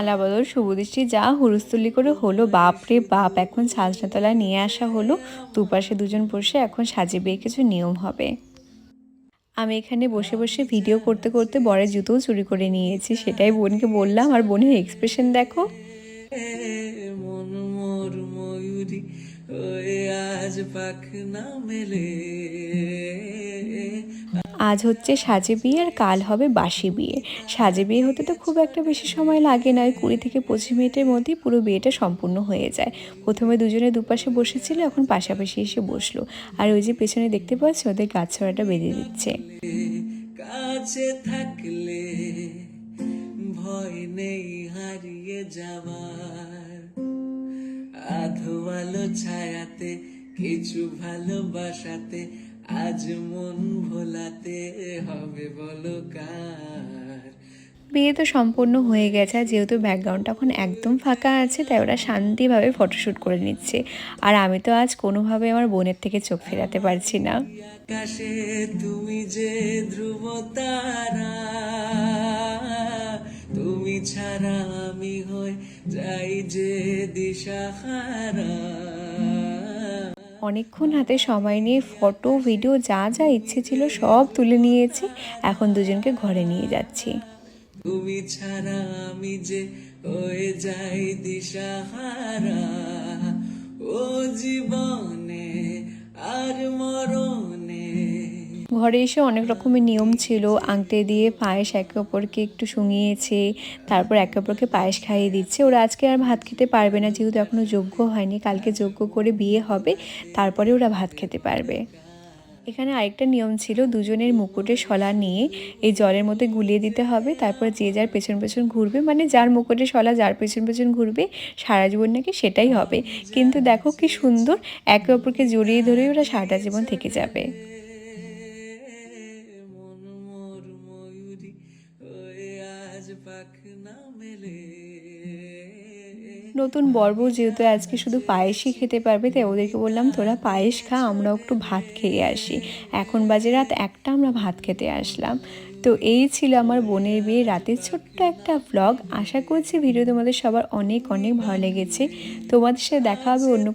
মালা বদল শুভদৃষ্টি যা হুলস্থুলি করে হলো, বাপরে বাপ। এখন সাজনাতলায় নিয়ে আসা হলো, দুপাশে দুজন বসে এখন সাজে বিয়ে কিছু নিয়ম হবে। আমি এখানে বসে বসে ভিডিও করতে করতে বরের জুতোও চুরি করে নিয়েছি, সেটাই বোনকে বললাম। আর বোনের এক্সপ্রেশন দেখো। মন মোর ময়ূরী ওই আজ পাখ না মেলে। আজ হচ্ছে সাজে বিয়ে আর কাল হবে বাসি বিয়ে। সাজে বিয়ে হতে তো খুব একটা বেশি সময় লাগে না, 20 থেকে 25 মিনিটের মধ্যেই পুরো বিয়েটা সম্পূর্ণ হয়ে যায়। প্রথমে দুজনে দুপাশে বসেছিল, এখন পাশাপাশি এসে বসলো। আর ওই যে পেছনে দেখতে পাচ্ছ ওদের গাছছড়াটা বেঁধে দিচ্ছে। কাছে থাকলে ভয় নেই হারিয়ে যাওয়ার, আধো আলো ছায়াতে কিছু ভালোবাসাতে আজ মন ভোলাতে হবে বলো কার। বিয়ে তো সম্পূর্ণ হয়ে গেছে, যেহেতু ব্যাকগ্রাউন্ডটা এখন একদম ফাঁকা আছে তাই ওরা শান্তিভাবে ফটোশ্যুট করে নিচ্ছে। আর আমি তো আজ কোনোভাবে আমার বোনের থেকে চোখ ফেরাতে পারছি না। আকাশে তুমি যে ধ্রুব তারা, তুমি ছাড়া আমি হই যাই যে দিশাহারা। অনেকক্ষণ হাতে সময় নিয়ে ফটো ভিডিও যা যা ইচ্ছে ছিল সব তুলে নিয়েছি। এখন দুজনকে ঘরে নিয়ে যাচ্ছি। তুমি ছাড়া আমি যে হয়ে যাই দিশাহারা, ও জীবনে আর মরণে। ঘরে এসে অনেক রকমের নিয়ম ছিল, আংটি দিয়ে পায়েস একে অপরকে একটু শুঙিয়েছে, তারপর একে অপরকে পায়েস খাইয়ে দিচ্ছে। ওরা আজকে আর ভাত খেতে পারবে না, যেহেতু এখনও যজ্ঞ হয়নি, কালকে যজ্ঞ করে বিয়ে হবে, তারপরে ওরা ভাত খেতে পারবে। এখানে আরেকটা নিয়ম ছিল, দুজনের মুকুটের শলা নিয়ে এই জলের মধ্যে গুলিয়ে দিতে হবে, তারপর যে যার পেছন পেছন ঘুরবে, মানে যার মুকুটের শলা যার পেছন পেছন ঘুরবে সারা জীবন নাকি সেটাই হবে। কিন্তু দেখো কি সুন্দর, একে অপরকে জড়িয়ে ধরে ওরা সারাটা জীবন থেকে যাবে। নতুন বর্ব যেহেতু আজকে শুধু পায়েসই খেতে পারবে, তাই ওদেরকে বললাম তোরা পায়েস খা, আমরাও একটু ভাত খেয়ে আসি। এখন বাজে রাত 1টা, আমরা ভাত খেতে আসলাম। তো এই ছিল আমার বোনের বিয়ে রাতের ছোট্ট একটা ব্লগ। আশা করছি ভিডিও তোমাদের সবার অনেক অনেক ভালো লেগেছে। তোমাদের সাথে দেখা হবে অন্য